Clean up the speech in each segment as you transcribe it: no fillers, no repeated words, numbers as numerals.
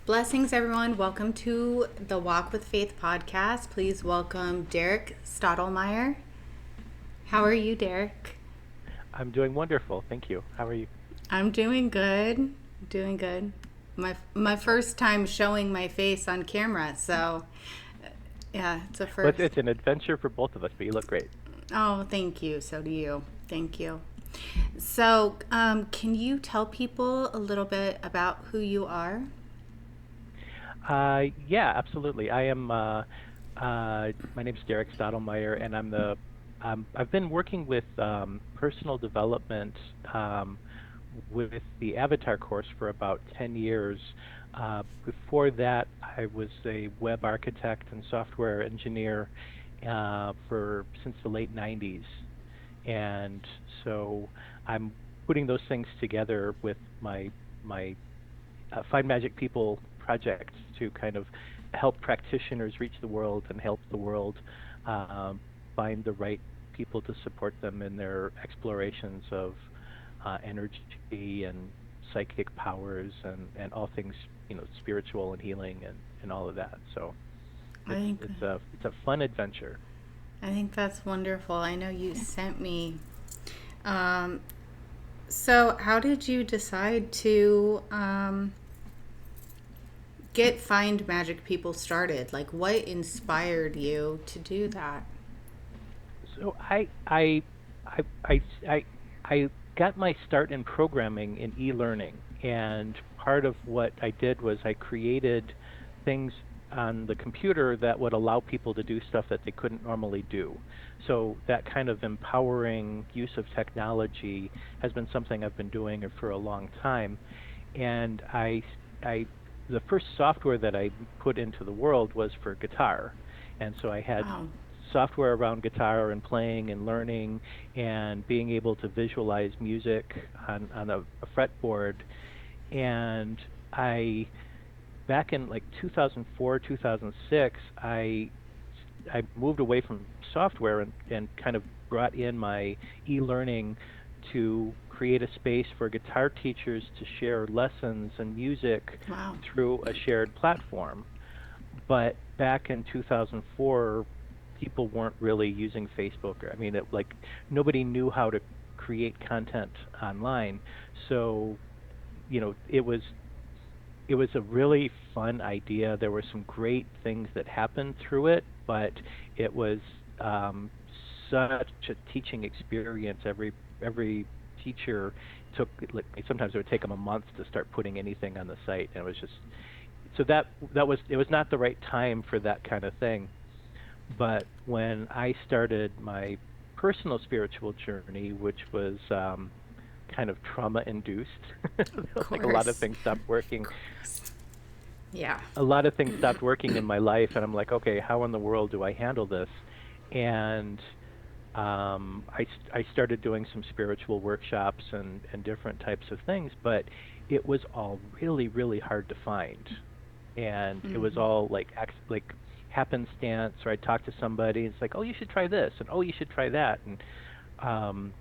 Blessings, everyone. Welcome to the Walk with Faith podcast. Please welcome Derek Stottlemyer. How are you, Derek? I'm doing wonderful. Thank you. How are you? I'm doing good. Doing good. My Excellent. first time showing my face on camera, so yeah, it's a Well, first. it's an adventure for both of us, but you look great. Oh, thank you. So do you. Thank you. So, can you tell people a little bit about who you are? Yeah, absolutely. My name's Derek Stottlemyer, and I've been working with personal development um, with the Avatar course for about 10 years. Before that, I was a web architect and software engineer for since the late 90s. And so I'm putting those things together with my Find Magic People project to kind of help practitioners reach the world and help the world um, find the right people to support them in their explorations of energy and psychic powers and all things spiritual and healing and all of that. So I it's think it's a fun adventure. I think that's wonderful. I know you sent me. Um, so, how did you decide to get Find Magic People started? Like, what inspired you to do that? So I I I I got my start in programming in e-learning, and part of what I did was I created things on the computer that would allow people to do stuff that they couldn't normally do. So that kind of empowering use of technology has been something I've been doing for a long time, and I the first software that I put into the world was for guitar. And so I had Oh, software around guitar and playing and learning and being able to visualize music on a fretboard. And I back in like 2004, 2006, I moved away from software and kind of brought in my e-learning to create a space for guitar teachers to share lessons and music wow. through a shared platform. But back in 2004, people weren't really using Facebook. I mean, like nobody knew how to create content online. So, it was a really fun idea. There were some great things that happened through it, but it was um, such a teaching experience. Every teacher took like sometimes it would take them a month to start putting anything on the site, and it was just so that was it was not the right time for that kind of thing. But when I started my personal spiritual journey, which was kind of trauma induced, Of like a lot of course. things stopped Of working course. Yeah. a lot of things stopped working in my life, and I'm like, okay, how in the world do I handle this? And I started doing some spiritual workshops and different types of things, but it was all really really hard to find, and it was all like like happenstance. Or I'd talk to somebody, and it's like, oh, you should try this, and oh, you should try that, and um,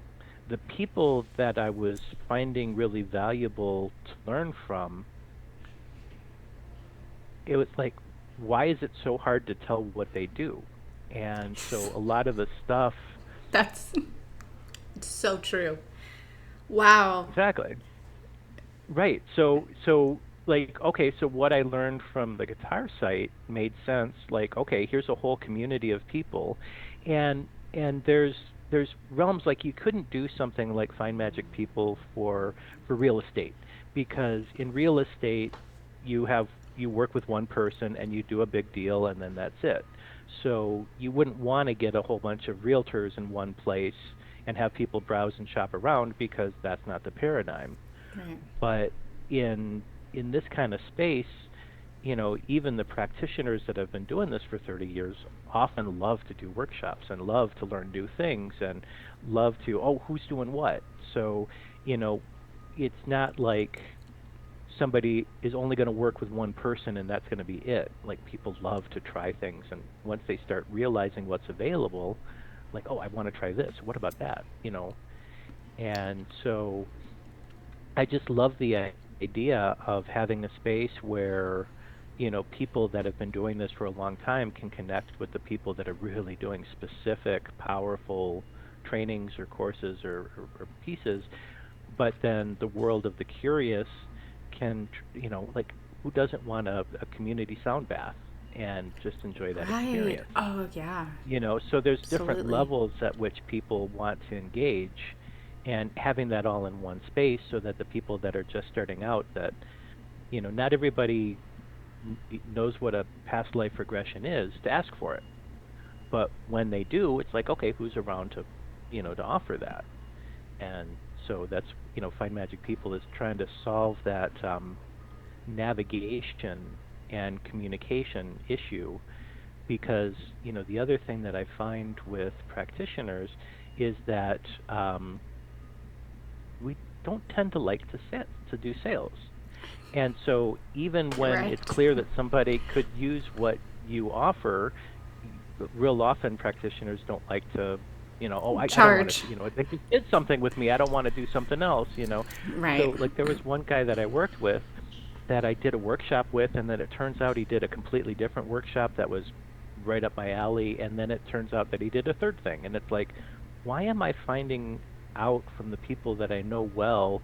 the people that I was finding really valuable to learn from, it was like, why is it so hard to tell what they do? And so a lot of the stuff, That's so true. Wow. exactly. Right. So like, okay, so what I learned from the guitar site made sense. Like, okay, here's a whole community of people, and there's realms like you couldn't do something like Find Magic People for real estate, because in real estate you work with one person and you do a big deal and then that's it. So you wouldn't want to get a whole bunch of realtors in one place and have people browse and shop around, because that's not the paradigm. Right. But in this kind of space, even the practitioners that have been doing this for 30 years often love to do workshops and love to learn new things and love to, oh, who's doing what? So, you know, it's not like somebody is only going to work with one person and that's going to be it. Like, people love to try things, and once they start realizing what's available, like, oh, I want to try this. What about that? And so I just love the idea of having a space where people that have been doing this for a long time can connect with the people that are really doing specific, powerful trainings or courses or pieces. But then the world of the curious can, like, who doesn't want a community sound bath and just enjoy that Right. experience? Oh, yeah. So there's different Absolutely. levels at which people want to engage, and having that all in one space so that the people that are just starting out, that, not everybody knows what a past life regression is, to ask for it. But when they do, it's like, okay, who's around to offer that? And so that's, Find Magic People is trying to solve that navigation and communication issue, because the other thing that I find with practitioners is that we don't tend to like to do sales. And so even when it's Correct. clear that somebody could use what you offer, real often practitioners don't like to, I don't want Charge. to, they just did something with me. I don't want to do something else. Right. So like there was one guy that I worked with that I did a workshop with, and then it turns out he did a completely different workshop that was right up my alley, and then it turns out that he did a third thing. And it's like, why am I finding out from the people that I know well,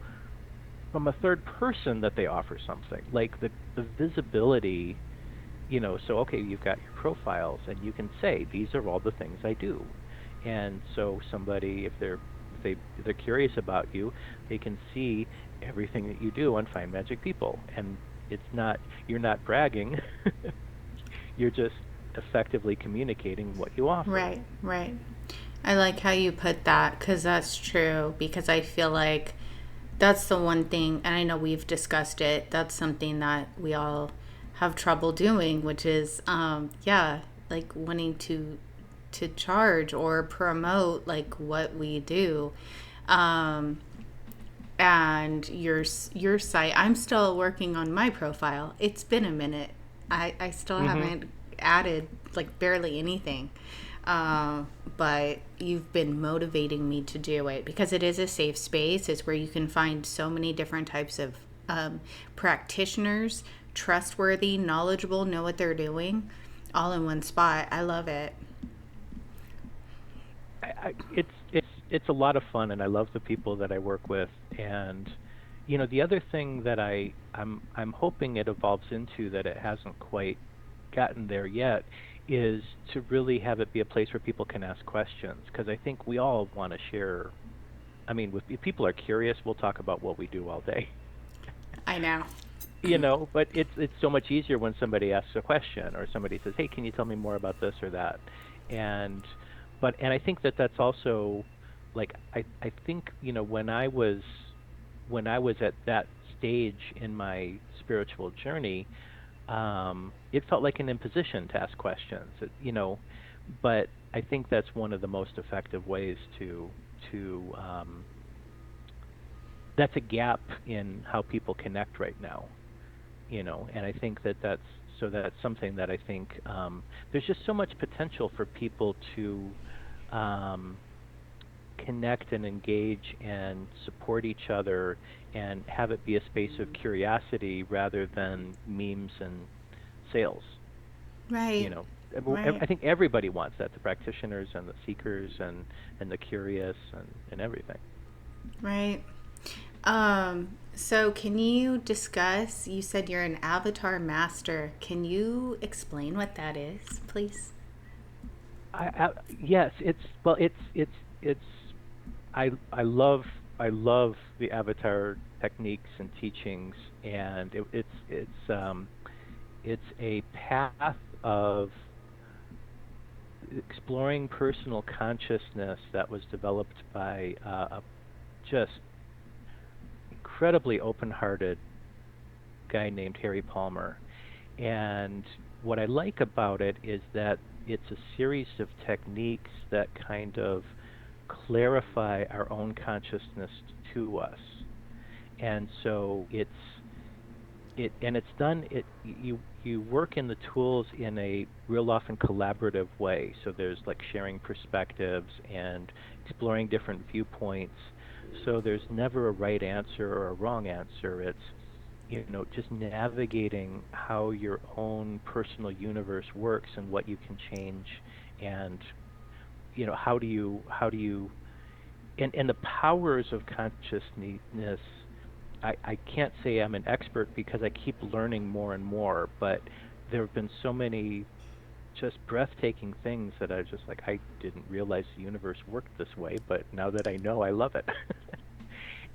from a third person, that they offer something? Like the visibility, so okay, you've got your profiles and you can say these are all the things I do. And so somebody, if they're curious about you, they can see everything that you do on Find Magic People. And it's not, you're not bragging. You're just effectively communicating what you offer. Right. Right. I like how you put that because that's true. Because I feel like that's the one thing, and I know we've discussed it, that's something that we all have trouble doing, which is, yeah, like wanting to charge or promote like what we do. Um, and your site, I'm still working on my profile. It's been a minute. I still Mhm. haven't added like barely anything. But you've been motivating me to do it because it is a safe space. It's where you can find so many different types of practitioners, trustworthy, knowledgeable, know what they're doing, all in one spot. I love it. It's a lot of fun, and I love the people that I work with. And the other thing that I'm hoping it evolves into, that it hasn't quite gotten there yet, is to really have it be a place where people can ask questions, because I think we all want to share. I mean, if people are curious, we'll talk about what we do all day. I know. But it's so much easier when somebody asks a question, or somebody says, "Hey, can you tell me more about this or that?" And and I think that that's also, like, I think, when I was at that stage in my spiritual journey, it felt like an imposition to ask questions. But I think that's one of the most effective ways to that's a gap in how people connect right now. And I think that's something that I think, there's just so much potential for people to um, connect and engage and support each other, and have it be a space of curiosity rather than memes and sales. You Right. know, Right. I think everybody wants that, the practitioners and the seekers and the curious and everything. Right. So can you discuss, you said you're an avatar master. Can you explain what that is, please? Yes, it's I love the avatar techniques and teachings, and it's a path of exploring personal consciousness that was developed by a just incredibly open-hearted guy named Harry Palmer. And what I like about it is that it's a series of techniques that kind of clarify our own consciousness to us. And so it's done, you work in the tools in a real often collaborative way. So there's like sharing perspectives and exploring different viewpoints. So there's never a right answer or a wrong answer. just navigating how your own personal universe works and what you can change, and how do you and the powers of consciousness. I can't say I'm an expert because I keep learning more and more, but there have been so many just breathtaking things that I just like, I didn't realize the universe worked this way, but now that I know, I love it.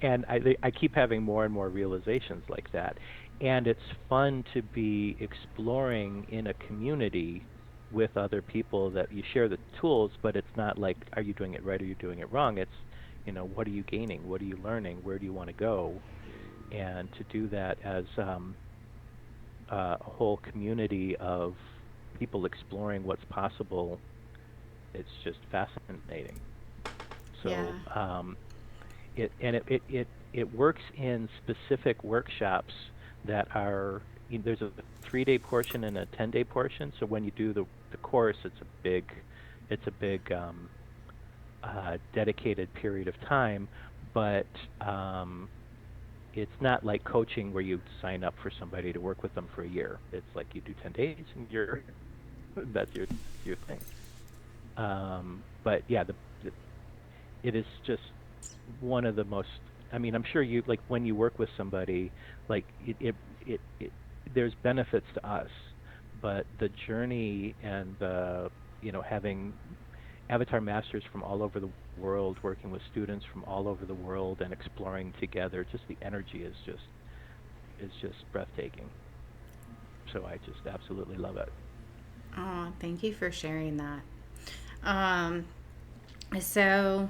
And I keep having more and more realizations like that. And it's fun to be exploring in a community with other people that you share the tools, but it's not like, are you doing it right? Are you doing it wrong? It's, what are you gaining? What are you learning? Where do you want to go? And to do that as a whole community of people exploring what's possible, it's just fascinating. Yeah. So it works in specific workshops that are, there's a 3-day portion and a 10-day portion. So when you do the course, it's a big dedicated period of time, but it's not like coaching where you sign up for somebody to work with them for a year. It's like you do 10 days and you're that's your thing. But yeah, the it is just one of the most. I mean, I'm sure you like when you work with somebody, like it there's benefits to us, but the journey and the having avatar masters from all over the world working with students from all over the world and exploring together, just the energy is just breathtaking. So I just absolutely love it. Oh, thank you for sharing that. Um, so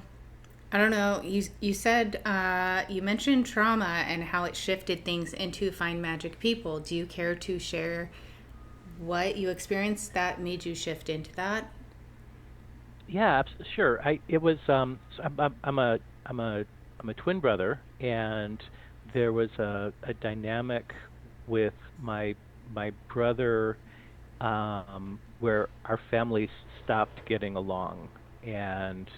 I don't know. You said you mentioned trauma and how it shifted things into Find Magic People. Do you care to share what you experienced that made you shift into that? Yeah, sure. I it was so I'm a twin brother, and there was a dynamic with my brother, where our families stopped getting along, and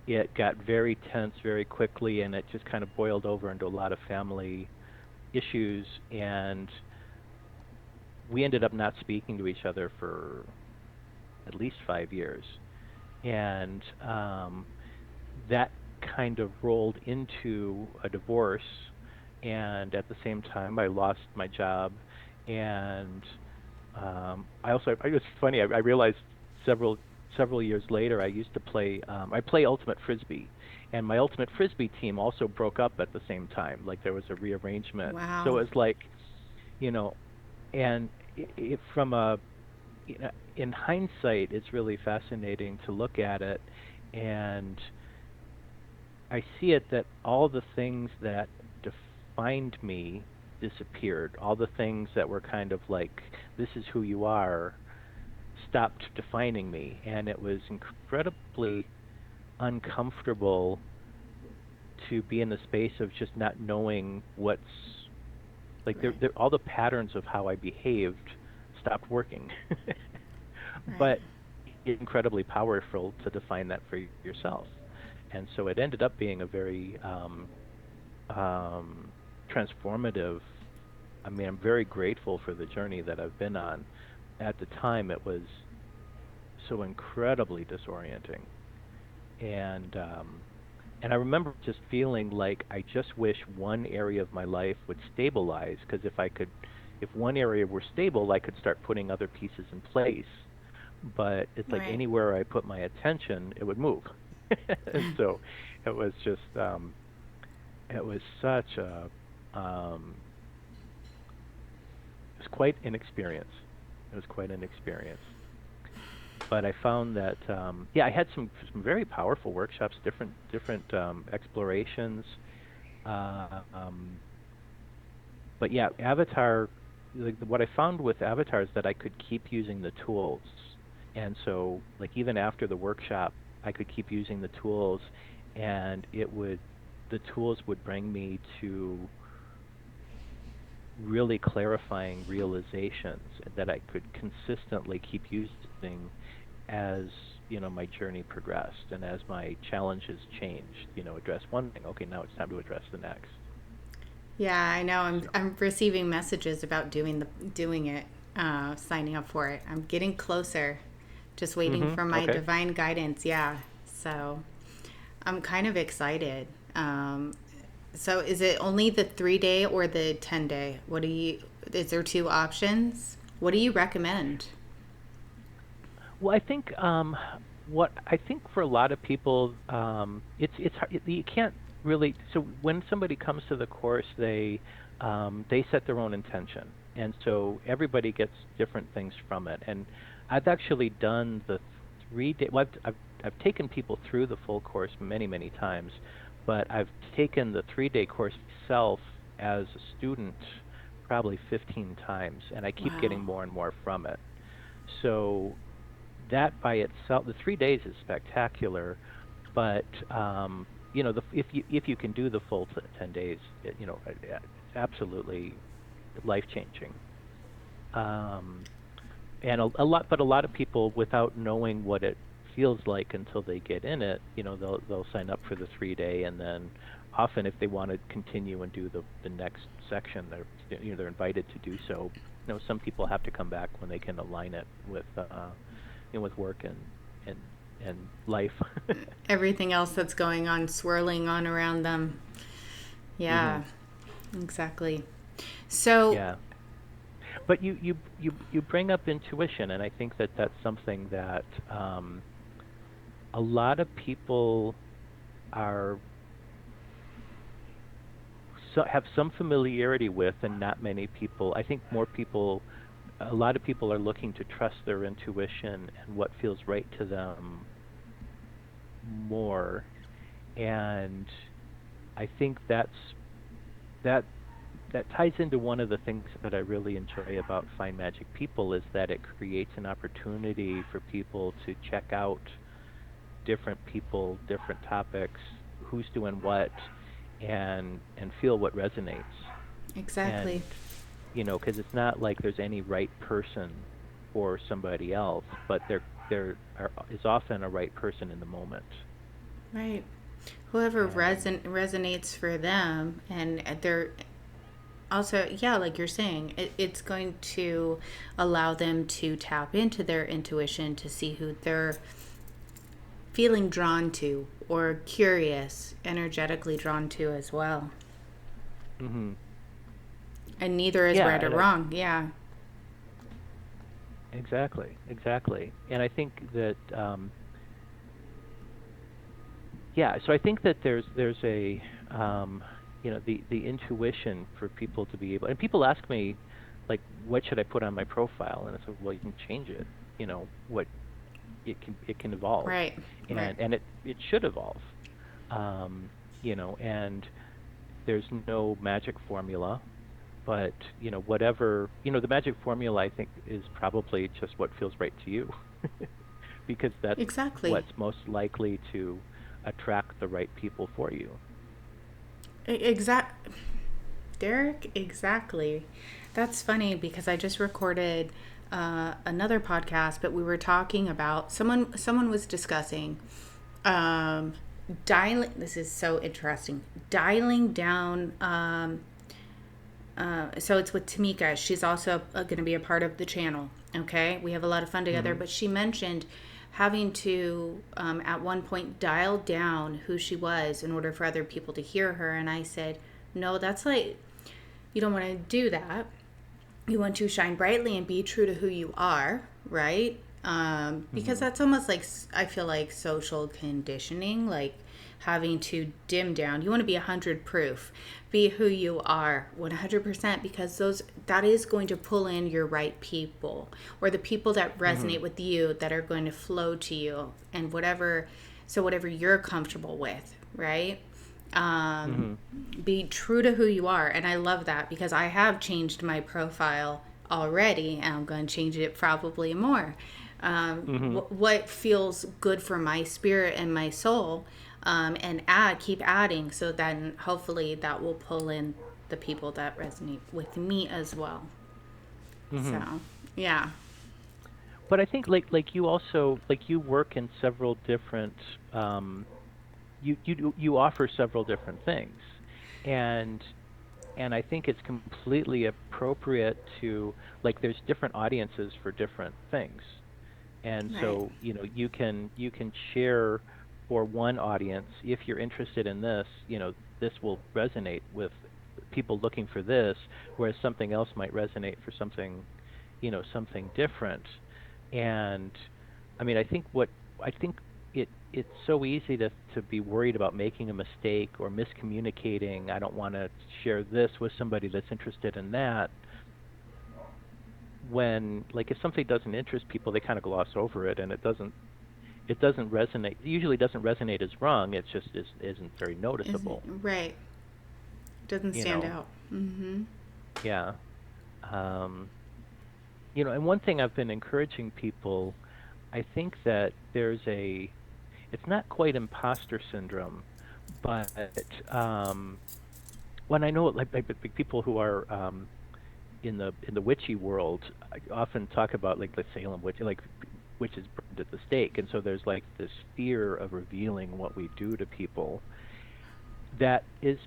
it got very tense very quickly, and it just kind of boiled over into a lot of family issues, and we ended up not speaking to each other for at least 5 years. And that kind of rolled into a divorce. And at the same time, I lost my job. And it's funny, I realized several several years later, I used to play, I play Ultimate Frisbee. And my Ultimate Frisbee team also broke up at the same time. Like there was a rearrangement. So Wow. it was like, you know, and from a, in hindsight, it's really fascinating to look at it, and I see it that all the things that defined me disappeared. All the things that were kind of like, this is who you are, stopped defining me. And it was incredibly uncomfortable to be in the space of just not knowing what's like, Right. all the patterns of how I behaved stopped working. Right. But it's incredibly powerful to define that for yourself. And so it ended up being a very um, transformative. I mean, I'm very grateful for the journey that I've been on. At the time, it was so incredibly disorienting, and and I remember just feeling like I just wish one area of my life would stabilize, because if one area were stable, I could start putting other pieces in place. But it's like Right. anywhere I put my attention, it would move. And so it was just it was such a um, it was quite an experience. It was quite an experience. But I found that yeah, I had some very powerful workshops, different explorations. Uh, um, but yeah, Avatar. Like what I found with Avatar is that I could keep using the tools, and so like even after the workshop, I could keep using the tools, and the tools would bring me to really clarifying realizations that I could consistently keep using as my journey progressed and as my challenges changed. Address one thing, okay, now it's time to address the next. Yeah, I know. So, I'm receiving messages about doing it, signing up for it. I'm getting closer, just waiting for my okay. divine guidance. Yeah, so I'm kind of excited. So is it only the 3 day or the 10 day? What do you? Is there two options? What do you recommend? Well, I think what I think for a lot of people, it's hard, you can't really. So when somebody comes to the course, they set their own intention, and so everybody gets different things from it. And I've actually done the 3 day. Well, I've taken people through the full course many times, but I've taken the 3 day course myself as a student probably 15 times, and I keep Wow. getting more and more from it. So that by itself, the 3 days is spectacular. But if you can do the full 10 days, it's absolutely life changing. Um, and a lot of people, without knowing what it feels like until they get in it, they'll sign up for the 3 day, and then often if they want to continue and do the next section, they're invited to do so. Some people have to come back when they can align it with work and and life. Everything else that's going on, swirling on around them. hmm Yeah, exactly. So, Yeah, but you bring up intuition, and I think that that's something that a lot of people are have some familiarity with, and not many people. I think more people, a lot of people are looking to trust their intuition and what feels right to them more, and I think that that ties into one of the things that I really enjoy about Find Magic People is that it creates an opportunity for people to check out different people, different topics, who's doing what, and feel what resonates. exactly. And because it's not like there's any right person for somebody else, but is often a right person in the moment. Right. Whoever And resonates for them, and they're also, yeah, like you're saying, it's going to allow them to tap into their intuition to see who they're feeling drawn to or curious, energetically drawn to as well. hmm And neither is yeah, right or and I wrong. Yeah. exactly. And I think that yeah, so I think that there's a the intuition for people to be able, and people ask me like, what should I put on my profile? And I said, well, you can change it. What it can evolve, Right. Right. and it should evolve. And there's no magic formula, but whatever, the magic formula I think is probably just what feels right to you, because that's Exactly. what's most likely to attract the right people for you. Exact. Derek, exactly. That's funny because I just recorded another podcast, but we were talking about someone was discussing um, dialing. This is so interesting. Dialing down. So it's with Tamika. She's also going to be a part of the channel. Okay, we have a lot of fun together. Mhm. But she mentioned having to at one point dial down who she was in order for other people to hear her, and I said, no, that's like, you don't want to do that. You want to shine brightly and be true to who you are, right? Because Mhm. that's almost like, I feel like social conditioning, like having to dim down. You want to be 100 proof, be who you are 100%, because that is going to pull in your right people, or the people that resonate Mhm. with you, that are going to flow to you, and whatever you're comfortable with, right? um, Mhm. be true to who you are. And I love that because I have changed my profile already, and I'm going to change it probably more. Mhm. What feels good for my spirit and my soul, and keep adding, so then hopefully that will pull in the people that resonate with me as well. Mhm. So, yeah. But I think like you also, like, you work in several different you offer several different things. And And I think it's completely appropriate to, like, there's different audiences for different things. And Right. so, you can share for one audience, if you're interested in this, this will resonate with people looking for this, whereas something else might resonate for something different. And I mean, I think it's so easy to be worried about making a mistake or miscommunicating. I don't want to share this with somebody that's interested in that. When, like, if something doesn't interest people, they kind of gloss over it, and it doesn't resonate. It usually doesn't resonate as wrong. It's just isn't very Isn't noticeable. right. Doesn't You stand know, out. Mm-hmm. yeah. Um, and one thing I've been encouraging people, I think that it's not quite imposter syndrome, but um, when I know, like people who are in the witchy world, I often talk about, like, the Salem witch, like witches burned at the stake, and so there's like this fear of revealing what we do to people that is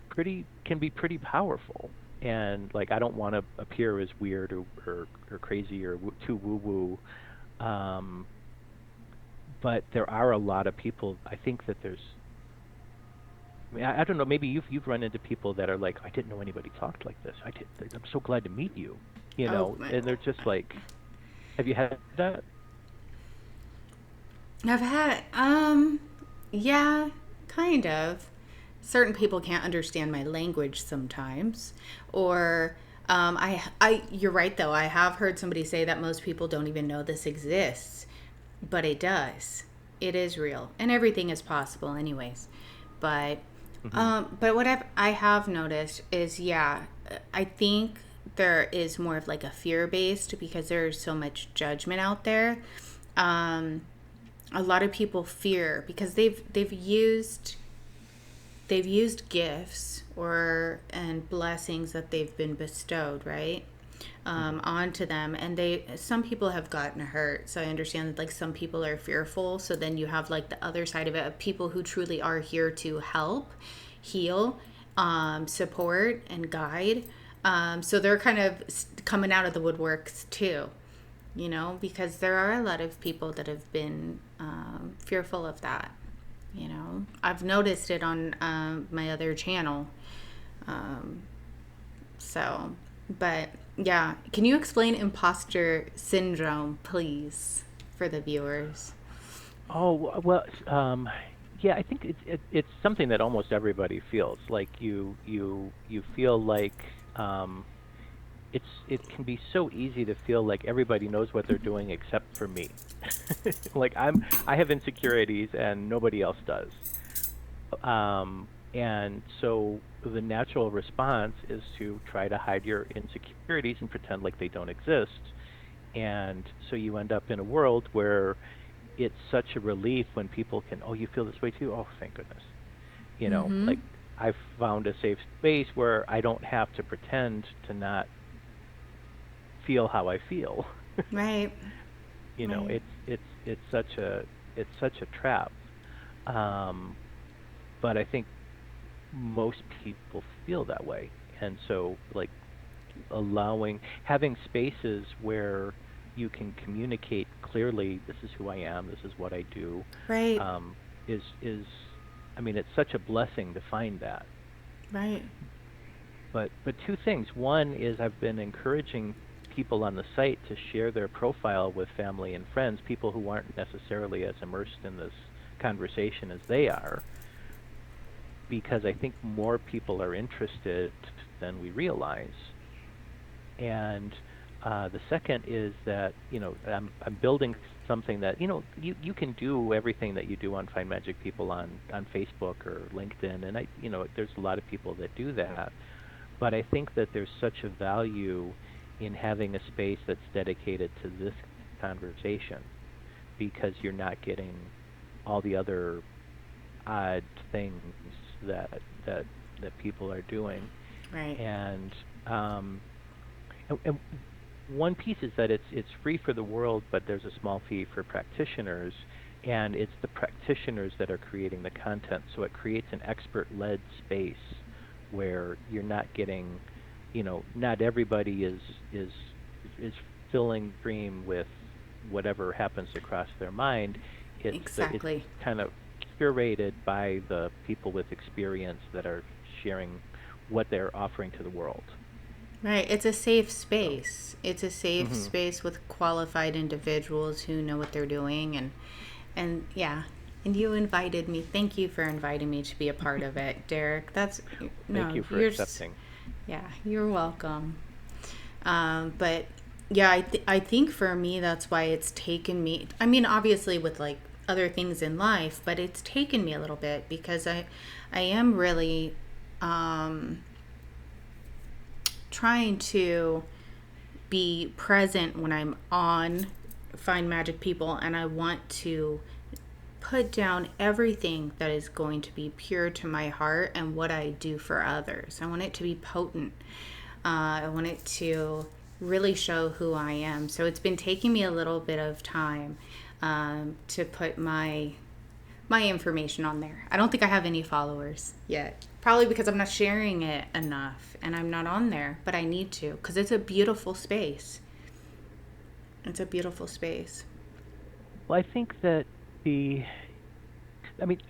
pretty can be pretty powerful. And, like, I don't want to appear as weird or crazy or too woo woo. But there are a lot of people. I think that there's. I mean, I don't know. Maybe you've run into people that are like, I didn't know anybody talked like this. I'm so glad to meet you. Oh, And they're just like, have you had that? I've had, yeah, kind of. Certain people can't understand my language sometimes, or you're right though. I have heard somebody say that most people don't even know this exists, but it does. It is real, and everything is possible, anyways. But, Hmm. but what I have noticed is, yeah, I think there is more of like a fear based because there's so much judgment out there. Um, a lot of people fear because they've used gifts or and blessings that they've been bestowed, right, Hmm. onto them, and some people have gotten hurt. So I understand that, like, some people are fearful. So then you have like the other side of it of people who truly are here to help, heal, support, and guide. So they're kind of coming out of the woodworks too, because there are a lot of people that have been fearful of that. I've noticed it on my other channel. Um, so, but yeah, can you explain imposter syndrome, please, for the viewers? Oh, well, yeah, I think it's something that almost everybody feels. Like, you feel like, um, it can be so easy to feel like everybody knows what they're doing except for me. Like, I have insecurities and nobody else does. And so the natural response is to try to hide your insecurities and pretend like they don't exist. And so you end up in a world where it's such a relief when people can, oh, you feel this way too? Oh, thank goodness. Mm-hmm. Like, I've found a safe space where I don't have to pretend to not feel how I feel. Right. Right. It's such a trap. Um, but I think most people feel that way. And so, like, having spaces where you can communicate clearly, this is who I am, this is what I do, Right. um, is I mean, it's such a blessing to find that. Right. But two things. One is, I've been encouraging people on the site to share their profile with family and friends, people who aren't necessarily as immersed in this conversation as they are, because I think more people are interested than we realize. And the second is that, I'm building something that, you can do everything that you do on Find Magic People on Facebook or LinkedIn, and there's a lot of people that do that. But I think that there's such a value in having a space that's dedicated to this conversation, because you're not getting all the other odd things that that people are doing. Right. And um, and one piece is that it's free for the world, but there's a small fee for practitioners, and it's the practitioners that are creating the content, so it creates an expert-led space where you're not getting, not everybody is is filling dream with whatever happens to cross their mind. It's Exactly. kind of curated by the people with experience that are sharing what they're offering to the world. Right. It's a safe So, space. It's a safe hmm space with qualified individuals who know what they're doing, and yeah. And you invited me. Thank you for inviting me to be a part of it, Derek. That's thank no, you for you're accepting. yeah, you're welcome. But yeah, I think for me that's why it's taken me. I mean, obviously with like other things in life, but it's taken me a little bit because I am really um, trying to be present when I'm on Find Magic People, and I want to put down everything that is going to be pure to my heart and what I do for others. I want it to be potent. I want it to really show who I am. So it's been taking me a little bit of time to put my information on there. I don't think I have any followers yet. Probably because I'm not sharing it enough and I'm not on there, but I need to because it's a beautiful space. It's a beautiful space. Well, I think that the, I mean,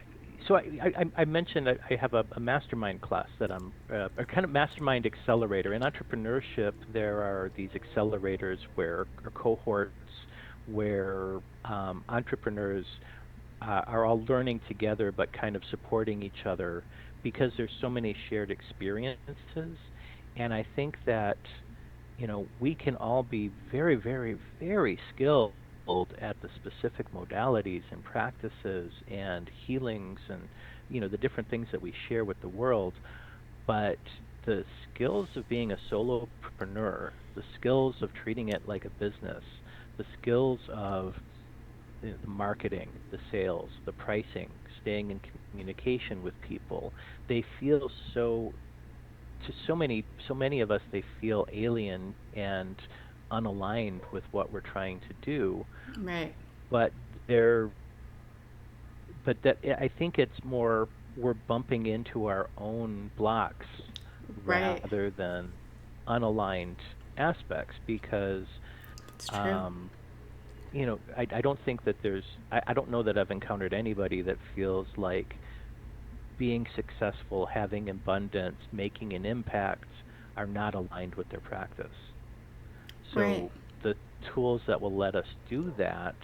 so I mentioned I have a mastermind class that I'm a kind of mastermind accelerator. In entrepreneurship, there are these accelerators where or cohorts where entrepreneurs are all learning together, but kind of supporting each other because there's so many shared experiences. And I think that we can all be very, very, very skilled at the specific modalities and practices and healings and the different things that we share with the world, but the skills of being a solopreneur, the skills of treating it like a business, the skills of the marketing, the sales, the pricing, staying in communication with people, they feel to so many of us they feel alien and unaligned with what we're trying to do, Right. but they're but that I think it's more we're bumping into our own blocks Right. rather than unaligned aspects because It's true. um I don't think that I don't know that I've encountered anybody that feels like being successful, having abundance, making an impact are not aligned with their practice. Right. So the tools that will let us do that,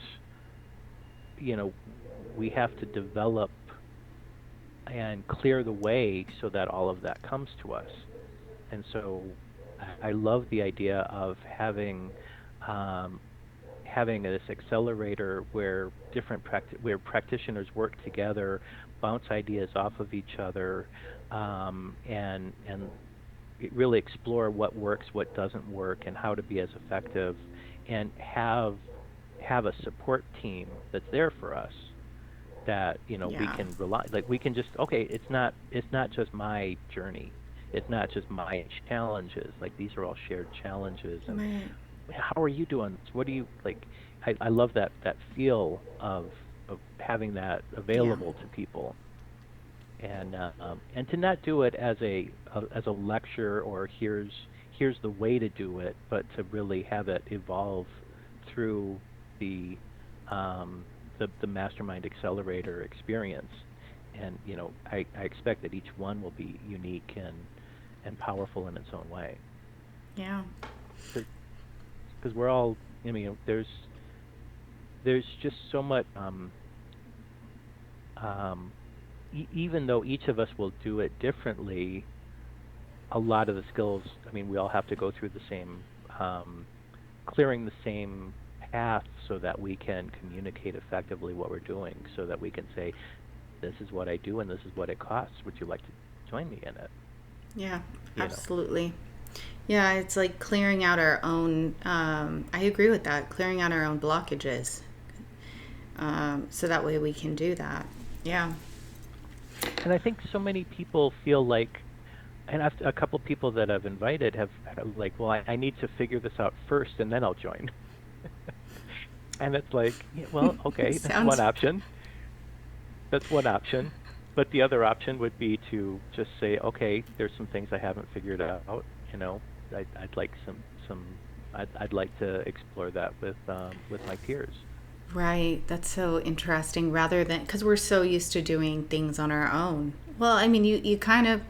you know, we have to develop and clear the way so that all of that comes to us. And so I love the idea of um, having this accelerator where where practitioners work together, bounce ideas off of each other, and really explore what works, what doesn't work, and how to be as effective, and have a support team that's there for us that we Yeah. can rely, like we can just, okay, it's not just my journey, it's not just my challenges, like these are all shared challenges. And Right. how are you doing this? What do you like? I love that feel of having that Yeah. available to people, and to not do it as a lecture or here's the way to do it, but to really have it evolve through the um, the mastermind accelerator experience. And I expect that each one will be unique and powerful in its own way, Yeah. because we're all, there's just so much, um, even though each of us will do it differently, a lot of the skills, I mean, we all have to go through the same, clearing the same path so that we can communicate effectively what we're doing, so that we can say, this is what I do and this is what it costs. Would you like to join me in it? Yeah. You know, Absolutely. Yeah, it's like clearing out our own. I agree with that. Clearing out our own blockages, so that way we can do that. Yeah. and I think so many people feel like, and a couple people that I've invited have like, well, I need to figure this out first and then I'll join. And it's like, yeah, well, okay, that's one Sounds option. That's one option. But the other option would be to just say, okay, there's some things I haven't figured out. You know, I'd like I'd like to explore that with my peers. Right. That's so interesting rather than because we're so used to doing things on our own. Well, I mean, you kind of,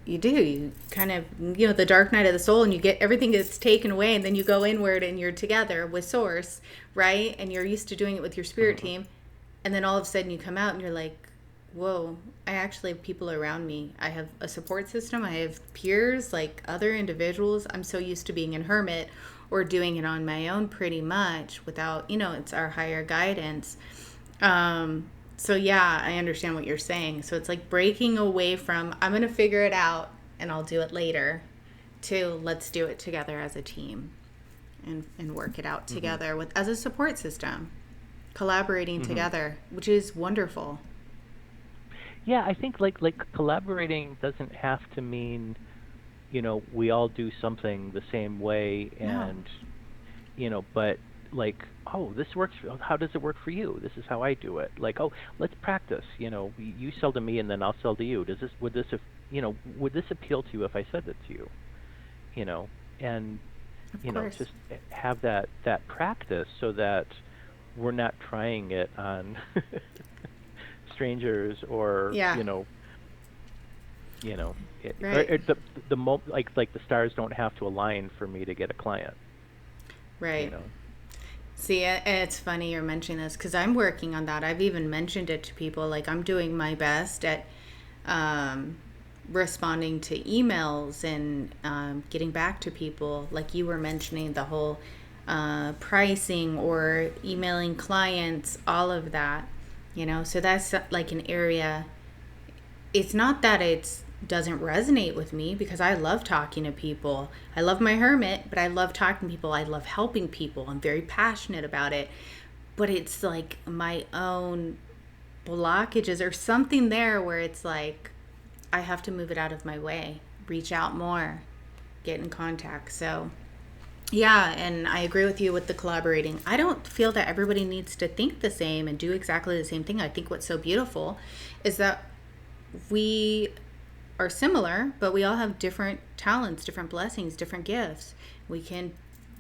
you do. You kind of, the dark night of the soul, and you get everything gets taken away, and then you go inward and you're together with Source, right? And you're used to doing it with your spirit Hmm. team. And then all of a sudden you come out and you're like, whoa, I actually have people around me. I have a support system. I have peers, like other individuals. I'm so used to being a hermit or doing it on my own pretty much without, it's our higher guidance. So yeah, I understand what you're saying. So it's like breaking away from, I'm going to figure it out and I'll do it later, to let's do it together as a team and work it out Hmm. together with as a support system, collaborating Hmm. together, which is wonderful. Yeah, I think like collaborating doesn't have to mean, we all do something the same way No, and, but like, oh, this works. How does it work for you? This is how I do it. Like, oh, let's practice. You sell to me and then I'll sell to you. Would this appeal to you if I said it to you? You know, and, of course. just have that practice so that we're not trying it on strangers or, Yeah, you know, right, or like the stars don't have to align for me to get a client, you right. know. See, it's funny you're mentioning this because I'm working on that. I've even mentioned it to people. Like, I'm doing my best at um, responding to emails and getting back to people. Like you were mentioning, the whole pricing or emailing clients, all of that. So that's like an area. It's not that it doesn't resonate with me because I love talking to people. I love my hermit, but I love talking to people. I love helping people. I'm very passionate about it. But it's like my own blockages or something there where it's like I have to move it out of my way, reach out more, get in contact. So, yeah, and I agree with you with the collaborating. I don't feel that everybody needs to think the same and do exactly the same thing. I think what's so beautiful is that we are similar, but we all have different talents, different blessings, different gifts. We can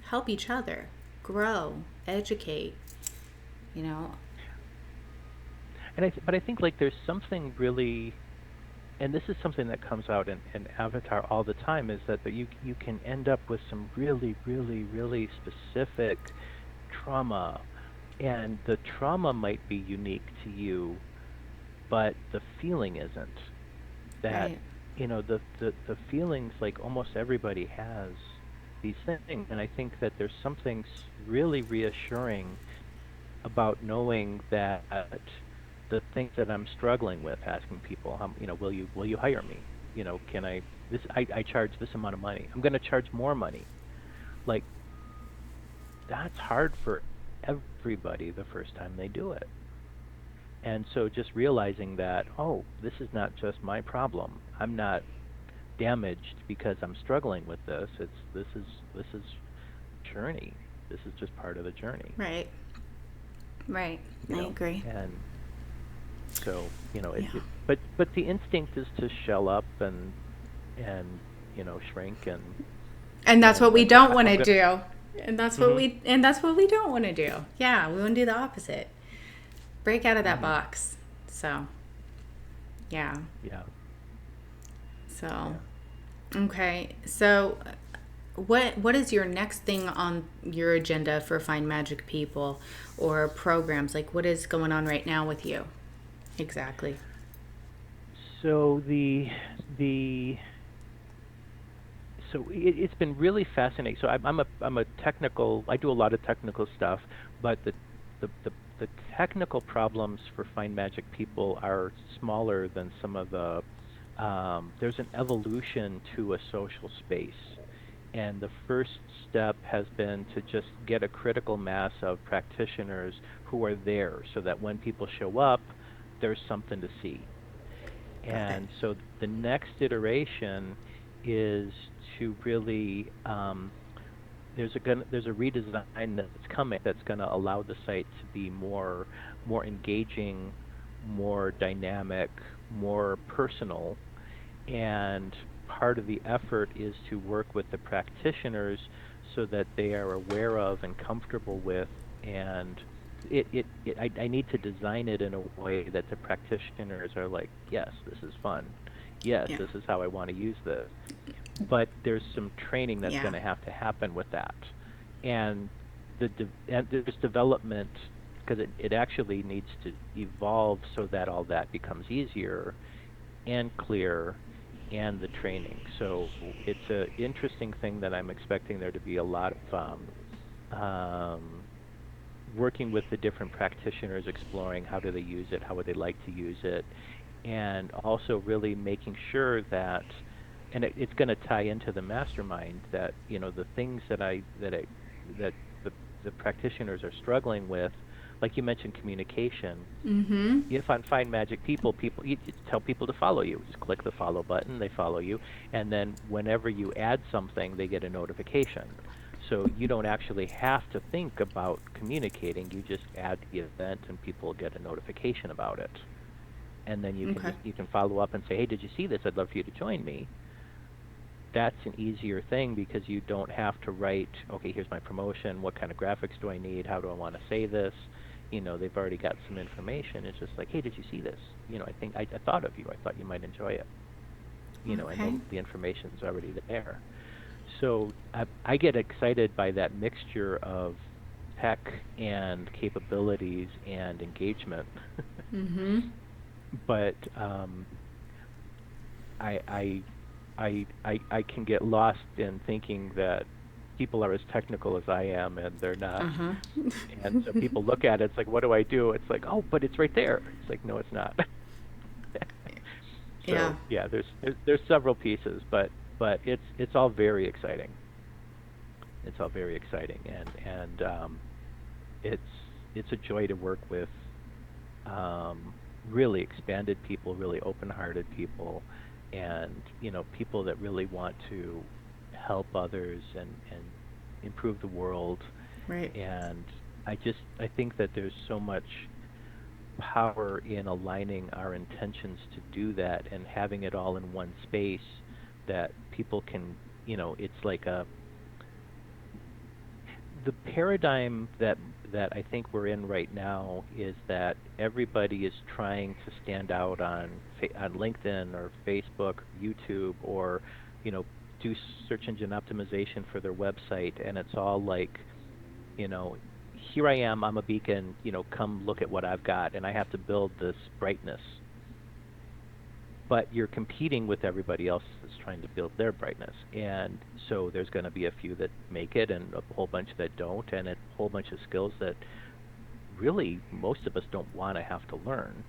help each other grow, educate, you know. But I think like there's something really, and this is something that comes out in Avatar all the time, is that you can end up with some really, really, really specific trauma, and the trauma might be unique to you, but the feeling isn't. That, Right. the feelings, like almost everybody has these things, and I think that there's something really reassuring about knowing that the things that I'm struggling with, asking people, will you hire me? Can I charge this amount of money. I'm going to charge more money. Like, that's hard for everybody the first time they do it. And so just realizing that, oh, this is not just my problem. I'm not damaged because I'm struggling with this. This is journey. This is just part of the journey, Right. Right. you I know. agree. And so, Yeah. but the instinct is to shell up and shrink And that's and what we like, don't want I'm to gonna. do. Mhm. And that's what we don't want to do. Yeah, we want to do the opposite. Break out of that Mhm. box. So, yeah. Yeah. So, Yeah. okay. So, what is your next thing on your agenda for Find Magic People or programs? Like, what is going on right now with you? Exactly. So the so it's been really fascinating. So I'm a technical. I do a lot of technical stuff, but the technical problems for Find Magic People are smaller than some of the. There's an evolution to a social space, and the first step has been to just get a critical mass of practitioners who are there, so that when people show up, there's something to see. Got it. And so the next iteration is to really, there's a redesign that's coming that's going to allow the site to be more engaging, more dynamic, more personal. And part of the effort is to work with the practitioners so that they are aware of and comfortable with. And I need to design it in a way that the practitioners are like, yes, this is fun. Yes, Yeah. this is how I want to use this. But there's some training that's Yeah. going to have to happen with that. And and there's development because it actually needs to evolve so that all that becomes easier and clear and the training. So it's an interesting thing that I'm expecting there to be a lot of working with the different practitioners, exploring how do they use it, how would they like to use it, and also really making sure that, and it's going to tie into the mastermind that the things that the the practitioners are struggling with, like you mentioned, communication. Mm-hmm. You find magic people. You just tell people to follow you. Just click the follow button, they follow you, and then whenever you add something, they get a notification. So you don't actually have to think about communicating. You just add the event, and people get a notification about it. And then Okay. you can follow up and say, "Hey, did you see this? I'd love for you to join me." That's an easier thing because you don't have to write, okay, here's my promotion, what kind of graphics do I need, how do I want to say this? They've already got some information. It's just like, hey, did you see this? I think I thought of you. I thought you might enjoy it. And Okay. the information's already there. So I get excited by that mixture of tech and capabilities and engagement. Mm-hmm. But I I can get lost in thinking that people are as technical as I am, and they're not. Uh-huh. And so people look at it, it's like, what do I do? It's like, oh, but it's right there. It's like, no, it's not. Yeah. So yeah, there's several pieces, but it's all very exciting. It's all very exciting, and it's it's a joy to work with really expanded people, really open-hearted people, and people that really want to help others and improve the world. Right. And I think that there's so much power in aligning our intentions to do that and having it all in one space that people can, it's like a the paradigm that I think we're in right now is that everybody is trying to stand out on LinkedIn or Facebook, or YouTube, or you know do search engine optimization for their website, and it's all like, you know, here I am, I'm a beacon, come look at what I've got, and I have to build this brightness, but you're competing with everybody else that's trying to build their brightness. And so there's going to be a few that make it and a whole bunch that don't, and a whole bunch of skills that really most of us don't want to have to learn.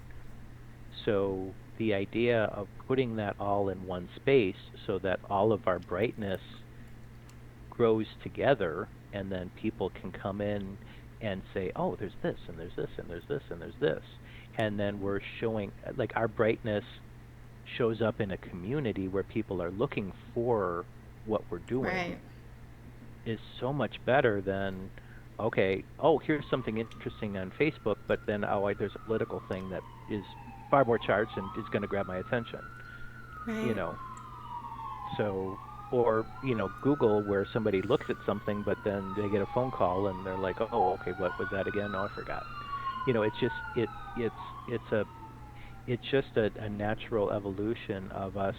So the idea of putting that all in one space so that all of our brightness grows together, and then people can come in and say, oh, there's this, and there's this, and there's this, and there's this. And then we're showing, like, our brightness shows up in a community where people are looking for what we're Right. doing is so much better than, okay, oh, here's something interesting on Facebook, but then, oh, there's a political thing that is far more charged and is going to grab my attention, you Right. know. So, or, Google, where somebody looks at something, but then they get a phone call and they're like, oh, okay, what was that again? Oh, I forgot. It's just it's a it's just a natural evolution of us.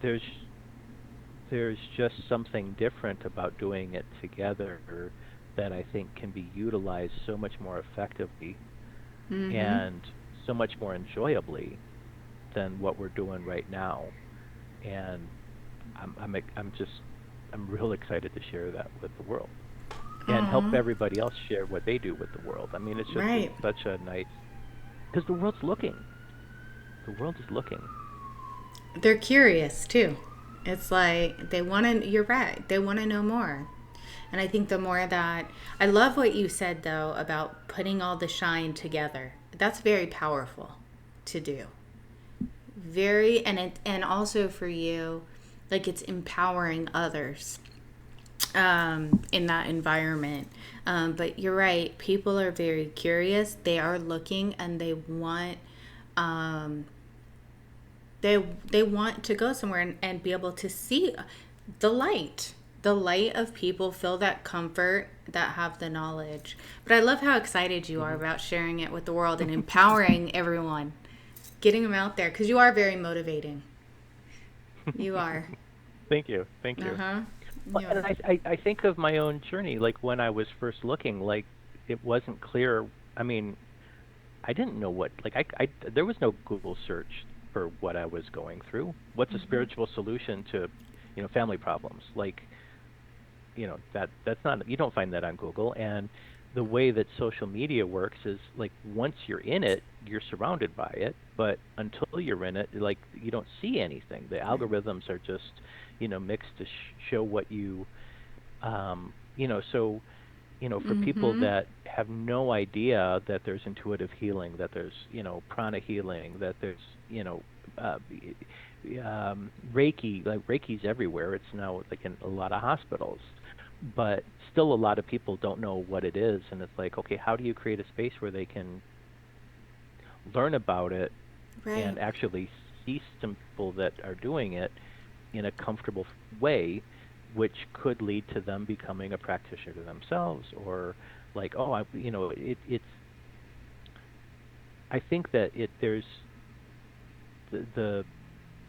There's there's just something different about doing it together that I think can be utilized so much more effectively Mm-hmm. and so much more enjoyably than what we're doing right now. And I'm just I'm real excited to share that with the world and help Aw. everybody else share what they do with the world. I mean, it's Right. such a nice because the world's looking. The world is looking. They're curious too. It's like they want to, you're right, they want to know more. And I think the more that, I love what you said though about putting all the shine together. That's very powerful to do. Very, and also for you, like it's empowering others. in that environment. But you're right. People are very curious. They are looking and they want um, they want to go somewhere and be able to see the light. The light of people, feel that comfort, that have the knowledge. But I love how excited you are Hmm. about sharing it with the world and empowering everyone, getting them out there because you are very motivating. You are. Thank you. Thank Uh you. huh. Well, You and are. I think of my own journey, like when I was first looking, like it wasn't clear. I mean, I didn't know what, like there was no Google search for what I was going through. What's a spiritual solution to, family problems? Like, that's not, you don't find that on Google. And the way that social media works is like once you're in it, you're surrounded by it, but until you're in it, like you don't see anything. The Right. algorithms are just, mixed to show what so for people Mm-hmm. that have no idea that there's intuitive healing, that there's, prana healing, that there's, Reiki, like Reiki's everywhere. It's now like in a lot of hospitals, but still a lot of people don't know what it is. And it's like, okay, how do you create a space where they can learn about it Right. and actually see some people that are doing it in a comfortable way, which could lead to them becoming a practitioner themselves, or like, oh, it's. I think that there's the